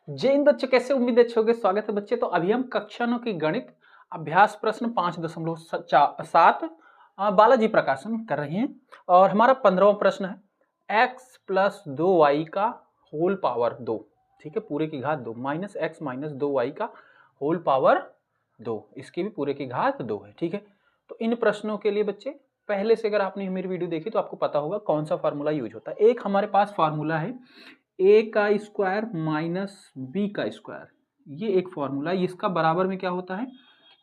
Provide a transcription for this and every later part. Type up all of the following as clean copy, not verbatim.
जय हिंद बच्चों, कैसे उम्मीद अच्छे होंगे। स्वागत है बच्चे। तो अभी हम कक्षा 9 की गणित अभ्यास प्रश्न 5.7 बालाजी प्रकाशन कर रहे हैं और हमारा 15वां प्रश्न है x प्लस 2y का होल पावर 2। ठीक है, पूरे की घात 2 माइनस एक्स माइनस 2y का होल पावर 2, इसकी भी पूरे की घात 2 है। ठीक है, तो इन प्रश्नों के लिए बच्चे पहले से अगर आपने मेरी वीडियो देखी तो आपको पता होगा कौन सा फार्मूला यूज होता है। एक हमारे पास फार्मूला है a का स्क्वायर माइनस बी का स्क्वायर, ये एक फॉर्मूला है। इसका बराबर में क्या होता है,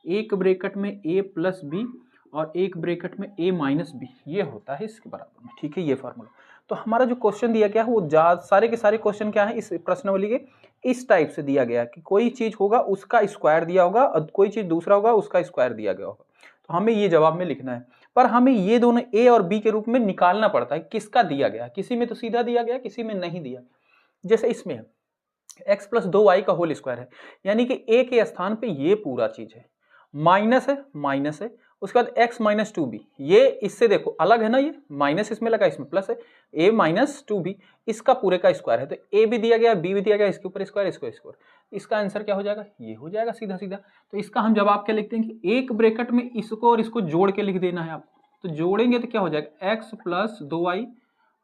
एक ब्रैकेट में a प्लस बी और एक ब्रैकेट में a माइनस बी, ये होता है इसके बराबर में। ठीक है, ये फॉर्मूला। तो हमारा जो क्वेश्चन दिया गया है वो सारे के सारे क्वेश्चन क्या है, इस प्रश्नावली के इस टाइप से दिया गया है कि कोई चीज होगा उसका स्क्वायर दिया होगा और कोई चीज दूसरा होगा उसका स्क्वायर दिया गया होगा। तो हमें ये जवाब में लिखना है, पर हमें ये दोनों a और b के रूप में निकालना पड़ता है किसका दिया गया। किसी में तो सीधा दिया गया, किसी में नहीं दिया। जैसे इसमें है x प्लस 2y का होल स्क्वायर है, यानी कि a के स्थान पे ये पूरा चीज है, माइनस है, उसके बाद x माइनस 2b, ये इससे देखो अलग है ना, ये माइनस इसमें लगा, इसमें प्लस है, a माइनस 2b, इसका पूरे का स्क्वायर है। तो a भी दिया गया, b भी दिया गया, इसके ऊपर स्क्वायर, इसको स्क्वायर, इसका आंसर क्या हो जाएगा, ये हो जाएगा सीधा सीधा। तो इसका हम जवाब क्या लिखते हैं कि एक ब्रैकेट में इसको और इसको जोड़ के लिख देना है आपको। तो जोड़ेंगे तो क्या हो जाएगा, x प्लस 2y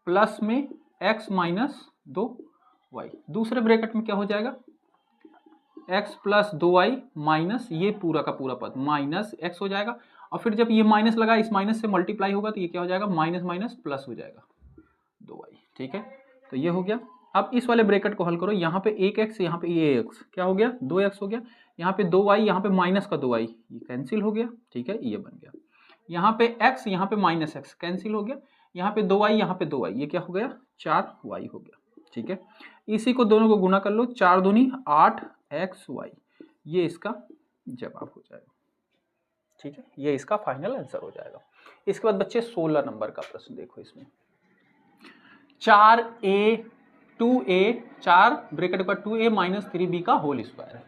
प्लस में x माइनस 2y, दूसरे ब्रैकेट में क्या हो जाएगा, x प्लस 2y माइनस ये पूरा का पूरा पद माइनस x हो जाएगा, और फिर जब ये माइनस लगा इस माइनस से मल्टीप्लाई होगा तो ये क्या हो जाएगा, माइनस माइनस प्लस हो जाएगा 2y। ठीक है, तो ये हो गया। अब इस वाले ब्रैकेट को हल करो, यहाँ पे 1x, यहाँ पे ये x क्या हो गया, 2x हो गया, यहाँ पे 2y, यहाँ पे माइनस का 2y, ये कैंसिल हो गया। ठीक है, ये बन गया, यहाँ पे x, यहाँ पे माइनस x कैंसिल हो गया, यहाँ पे 2y, यहाँ पे 2y, ये क्या हो गया, 4y हो गया। ठीक है, इसी को दोनों को गुना कर लो, 4 दूनी 8xy, ये इसका जवाब हो जाएगा। ठीक है, ये इसका फाइनल आंसर हो जाएगा। इसके बाद बच्चे 16 नंबर का प्रश्न देखो। इसमें 4a 2a 4 ब्रैकेट पर 2a माइनस 3b का होल स्क्वायर है।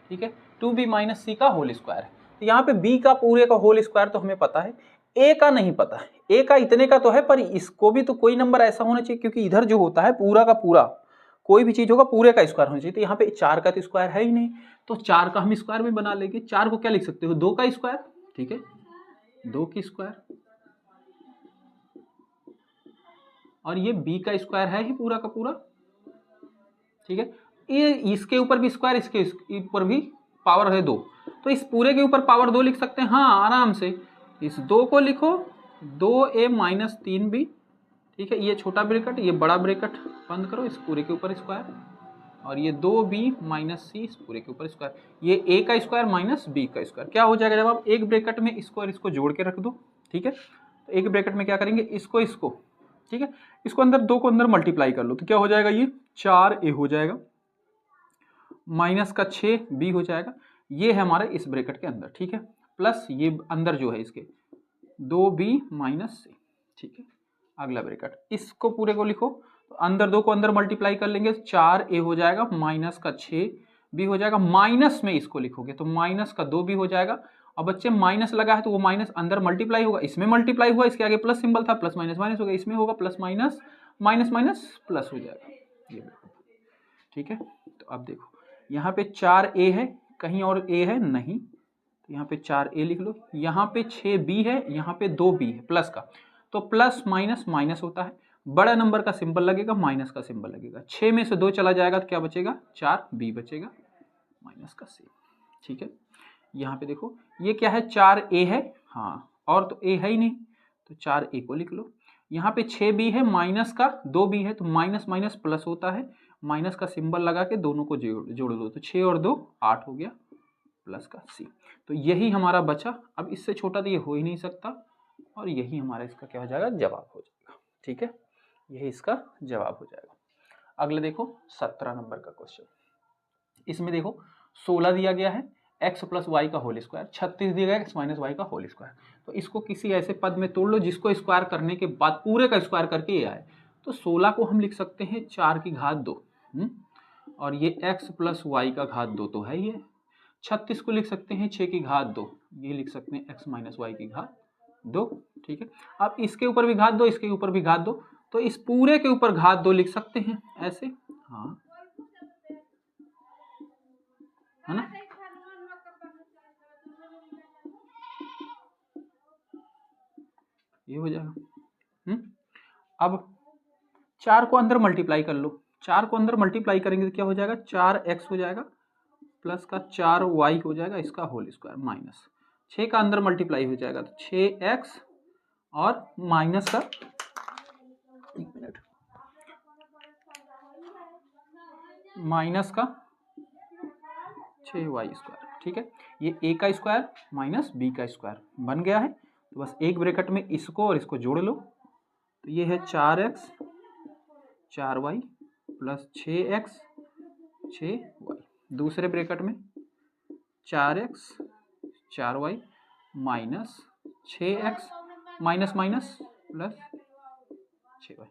ठीक है, 2b माइनस c का होल स्क्वायर है। तो यहाँ पे b का पूरे का होल स्क्वायर तो हमें पता है, a का नहीं पता है। a का इतने का तो है, पर इसको भी तो कोई नंबर ऐसा होना चाहिए, क्योंकि इधर जो होता है पूरा का पूरा कोई भी चीज होगा पूरे का स्क्वायर होना चाहिए। तो यहाँ पे 4 का तो स्क्वायर है ही नहीं, तो 4 का हम स्क्वायर में बना लेंगे। 4 को क्या लिख सकते हो, 2 का स्क्वायर। ठीक है, 2 की स्क्वायर, और ये b का स्क्वायर है ही पूरा का पूरा। ठीक है, ये इसके ऊपर भी स्क्वायर, इसके ऊपर भी पावर है 2, तो इस पूरे के ऊपर पावर 2 लिख सकते हैं। हाँ, आराम से इस 2 को लिखो 2a माइनस 3b। ठीक है, ये छोटा ब्रैकेट, ये बड़ा ब्रैकेट बंद करो, इस पूरे के ऊपर स्क्वायर, और ये 2b माइनस सी इस पूरे के ऊपर स्क्वायर, ये a का स्क्वायर माइनस b का स्क्वायर। क्या हो जाएगा, जब आप एक ब्रैकेट में इसको और इसको जोड़ के रख दो। ठीक है, तो एक ब्रैकेट में क्या करेंगे, इसको ठीक है, इसको अंदर 2 को अंदर मल्टीप्लाई कर लो, तो क्या हो जाएगा, ये 4a हो जाएगा, माइनस का 6b हो जाएगा, ये है हमारे इस ब्रैकेट के अंदर। ठीक है, प्लस ये अंदर जो है इसके 2b माइनस c। ठीक है, अगला ब्रैकेट, इसको पूरे को लिखो, तो अंदर 2 को अंदर मल्टीप्लाई कर लेंगे, 4a हो जाएगा, माइनस का 6b हो जाएगा, माइनस में इसको लिखोगे तो माइनस का 2b हो जाएगा। अब बच्चे माइनस लगा है तो वो माइनस अंदर मल्टीप्लाई होगा, इसमें मल्टीप्लाई हुआ, इसके आगे प्लस सिंबल था, प्लस माइनस माइनस हो गया, इसमें होगा plus minus minus minus plus हो जाएगा ये। ठीक है, तो अब देखो यहाँ पे 4a है, कहीं और a है नहीं, तो यहाँ पे 4a लिख लो, यहाँ पे 6b है, यहाँ पे 2b है प्लस का, तो प्लस माइनस माइनस होता है, बड़ा नंबर का सिंबल लगेगा, माइनस का सिंबल लगेगा, 6 में से 2 चला जाएगा तो क्या बचेगा, 4b बचेगा माइनस का c। ठीक है, यहाँ पे देखो ये क्या है, 4a है, हाँ, और तो a है ही नहीं, तो 4a को लिख लो। यहाँ पे 6b है, माइनस का 2b है, तो माइनस माइनस प्लस होता है, माइनस का सिंबल लगा के दोनों को जोड़ दो, तो 6 और 2 8 हो गया, प्लस का c। तो यही हमारा बचा, अब इससे छोटा तो ये हो ही नहीं सकता, और यही हमारा इसका क्या हो जाएगा, जवाब हो जाएगा। ठीक है, यही इसका जवाब हो जाएगा। अगले देखो 17 नंबर का क्वेश्चन। इसमें देखो 16 दिया गया है, x प्लस वाई का होल स्क्वायर, 36 दिया गया है, x माइनस वाई का होल स्क्वायर। तो इसको किसी ऐसे पद में तोड़ लो जिसको स्क्वायर करने के बाद पूरे का स्क्वायर करके ये आए। तो 16 को हम लिख सकते हैं 4 की घात 2, और ये x प्लस वाई का घात 2 तो है ही है। 36 को लिख सकते हैं 6 की घात 2, ये लिख सकते हैं x माइनस वाई की घात 2। ठीक है, अब इसके ऊपर भी घात 2, इसके ऊपर भी घात 2, तो इस पूरे के ऊपर घात 2 लिख सकते हैं ऐसे। हाँ, है ना। ये हो जाएगा। अब 4 को अंदर मल्टीप्लाई कर लो, 4 को अंदर मल्टीप्लाई करेंगे तो क्या हो जाएगा, 4x हो जाएगा प्लस का 4y हो जाएगा इसका होल स्क्वायर माइनस 6 का अंदर मल्टीप्लाई हो जाएगा तो 6x और माइनस का, एक मिनट, माइनस का 6y स्क्वायर। ठीक है, ये a का स्क्वायर माइनस b का स्क्वायर बन गया है। तो बस एक ब्रैकेट में इसको और इसको जोड़ लो, तो ये है 4x 4y plus 6x 6y। दूसरे ब्रैकेट में 4x 4y minus 6x minus minus plus 6y।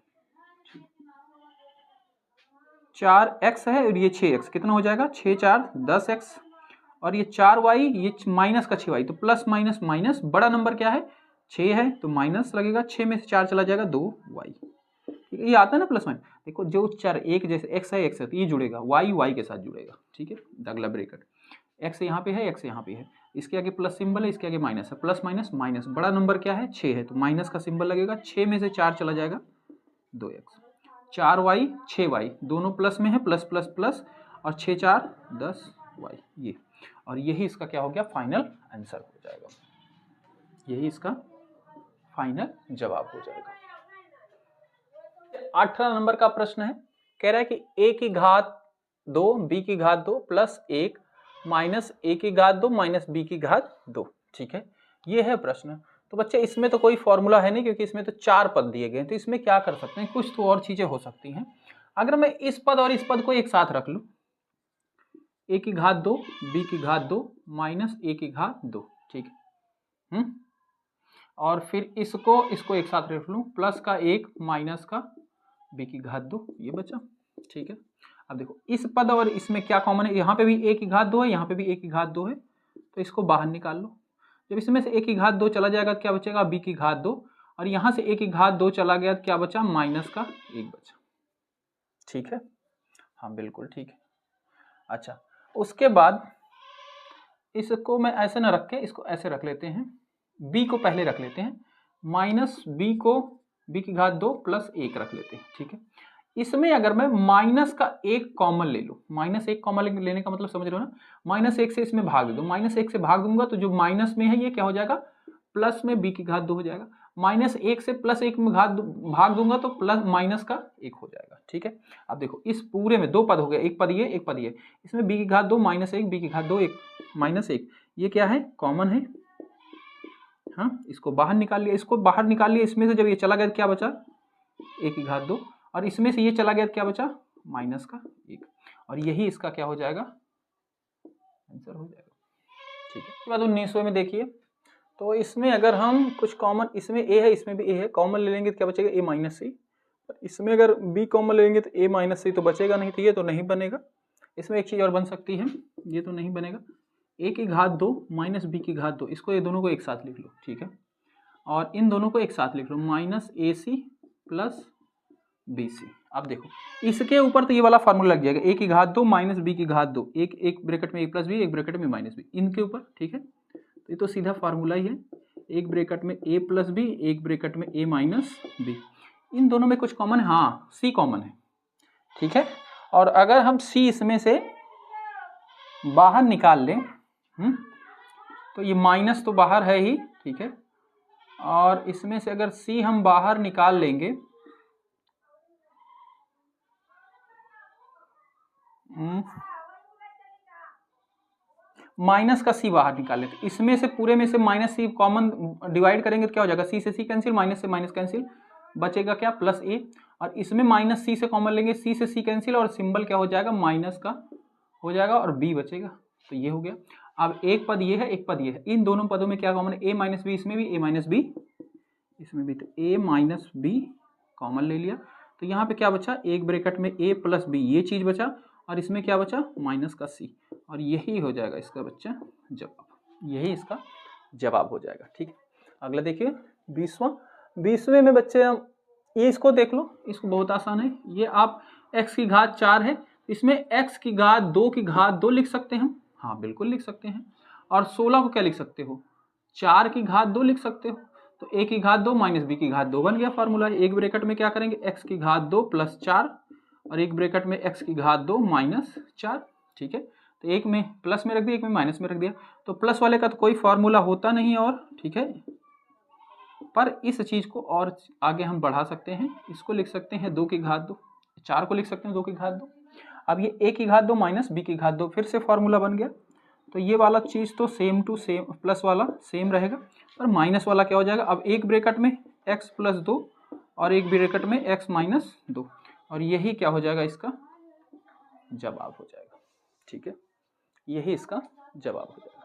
4x है और ये 6x, कितना हो जाएगा, 6 4 10x और ये 4y, ये माइनस का 6y, तो प्लस माइनस माइनस, बड़ा नंबर क्या है 6 है तो माइनस लगेगा, 6 में से 4 चला जाएगा 2y। ठीक है, ये आता है ना प्लस माइनस। देखो जो चर एक जैसे x है तो ये जुड़ेगा, y के साथ जुड़ेगा। ठीक है, अगला ब्रैकेट x यहाँ पे है, x यहाँ पे है, इसके आगे प्लस सिंबल है, इसके आगे माइनस है, प्लस माइनस माइनस, बड़ा नंबर क्या है 6 है तो माइनस का सिंबल लगेगा, 6 में से 4 चला जाएगा 2x, 4y 6y दोनों प्लस में है, प्लस प्लस प्लस और 6 4 10y ये, और यही इसका क्या हो गया, फाइनल आंसर हो जाएगा, यही इसका फाइनल जवाब हो जाएगा। 18 नंबर का प्रश्न है, कह रहा है कि a की घात 2 b की घात 2 प्लस 1 माइनस a की घात 2 माइनस b की घात 2। ठीक है, ये है प्रश्न। तो बच्चे इसमें तो कोई फॉर्मूला है नहीं, क्योंकि इसमें तो 4 पद दिए गए हैं, तो इसमें क्या कर सकते हैं, कुछ तो और चीजें हो सकती हैं। अगर मैं इस पद और इस पद को एक साथ रख लूं, a की घात 2 b की घात 2 माइनस a की घात 2, ठीक है, और फिर इसको एक साथ रख लूं, प्लस का 1 माइनस का b की घात 2, ये बचा। ठीक है, अब देखो इस पद और इसमें क्या कॉमन है, यहाँ पे भी a की घात 2 है, यहाँ पे भी a की घात 2 है, तो इसको बाहर निकाल लो। जब इसमें से a की घात 2 चला जाएगा तो क्या बचेगा, b की घात 2, और यहाँ से a की घात 2 चला गया तो क्या बचा, माइनस का 1 बचा। ठीक है, हाँ बिल्कुल ठीक है। अच्छा, उसके बाद इसको मैं ऐसे ना रख के इसको ऐसे रख लेते हैं, b को पहले रख लेते हैं, माइनस b को b की घात 2 प्लस 1 रख लेते हैं। ठीक है, इसमें अगर मैं माइनस का 1 कॉमन ले लूं, माइनस 1 कॉमन लेने का मतलब समझ रहे हो ना, माइनस 1 से इसमें भाग दे दो, माइनस 1 से भाग दूंगा तो जो माइनस में है ये क्या हो जाएगा, प्लस में b की घात 2 हो जाएगा, माइनस 1 से प्लस 1 में भाग दूंगा तो प्लस माइनस का 1 हो जाएगा। ठीक है, अब देखो इस पूरे में 2 पद हो गए, एक पद ये एक पद ये, इसमें b की घात 2 माइनस 1 b की घात 2 1 माइनस 1, ये क्या है, कॉमन है। हाँ, इसको बाहर निकाल लिया, इसको बाहर निकाल लिया, इसमें से जब ये चला गया तो क्या बचा, a की घात 2, और इसमें से ये चला गया तो क्या बचा, माइनस का 1, और यही इसका क्या हो जाएगा, आंसर हो जाएगा। ठीक है, इसके बाद 19वें में देखिए, तो इसमें अगर हम कुछ कॉमन, इसमें a है इसमें भी a है, कॉमन ले लेंगे तो क्या बचेगा, a माइनस सी, इसमें अगर b कॉमन ले लेंगे तो a माइनस सी तो बचेगा नहीं, तो ये तो नहीं बनेगा। इसमें एक चीज़ और बन सकती है, ये तो नहीं बनेगा, a की घात 2 माइनस b की घात 2, इसको ये दोनों को एक साथ लिख लो। ठीक है, और इन दोनों को एक साथ लिख लो, माइनस ac प्लस bc। अब देखो इसके ऊपर तो ये वाला फार्मूला लग जाएगा, a की घात 2 माइनस b की घात 2, एक ब्रैकेट में a प्लस b, एक ब्रैकेट में माइनस b, इनके ऊपर। ठीक है, तो ये तो सीधा फार्मूला ही है, एक ब्रैकेट में a प्लस b, एक ब्रैकेट में a माइनस b, इन दोनों में कुछ कॉमन है, हाँ c कॉमन है। ठीक है, और अगर हम c इसमें से बाहर निकाल लें, तो ये माइनस तो बाहर है ही। ठीक है, और इसमें से अगर c हम बाहर निकाल लेंगे, माइनस का c बाहर निकाल लेते, इसमें से पूरे में से माइनस c कॉमन डिवाइड करेंगे तो क्या हो जाएगा, c से c कैंसिल, माइनस से माइनस कैंसिल, बचेगा क्या, प्लस a, और इसमें माइनस c से कॉमन लेंगे, c से c कैंसिल, और सिंबल क्या हो जाएगा, माइनस का हो जाएगा, और b बचेगा, तो ये हो गया। अब एक पद ये है, एक पद ये है, इन दोनों पदों में क्या कॉमन है, a माइनस b, इसमें भी a माइनस b, इसमें भी, तो a माइनस b कॉमन ले लिया, तो यहाँ पे क्या बचा, एक ब्रैकेट में a प्लस b, ये चीज बचा, और इसमें क्या बचा, माइनस का c, और यही हो जाएगा इसका बच्चा जवाब, यही इसका जवाब हो जाएगा। ठीक है, अगला देखिए 20वें में बच्चे हम ये इसको देख लो, इसको बहुत आसान है, ये आप x की घात 4 है, इसमें x की घात 2 की घात 2 लिख सकते हैं हम, हाँ बिल्कुल लिख सकते हैं। और 16 को क्या लिख सकते हो, 4 की घात 2 लिख सकते हो। तो a की घात 2 माइनस b की घात 2 बन गया फार्मूला। एक ब्रैकेट में क्या करेंगे, x की घात 2 प्लस 4 और एक ब्रैकेट में x की घात 2 माइनस 4। ठीक है, तो एक में प्लस में रख दिया, एक में माइनस में रख दिया। तो प्लस वाले का तो कोई फार्मूला होता नहीं और, ठीक है, पर इस चीज को और आगे हम बढ़ा सकते हैं। इसको लिख सकते हैं 2 की घात 2, 4 को लिख सकते हैं 2 की घात 2। अब ये a की घात 2 माइनस b की घात 2 फिर से फार्मूला बन गया। तो ये वाला चीज़ तो सेम टू सेम, प्लस वाला सेम रहेगा, पर माइनस वाला क्या हो जाएगा, अब एक ब्रैकेट में x प्लस 2 और एक ब्रैकेट में x माइनस 2, और यही क्या हो जाएगा, इसका जवाब हो जाएगा। ठीक है, यही इसका जवाब हो जाएगा।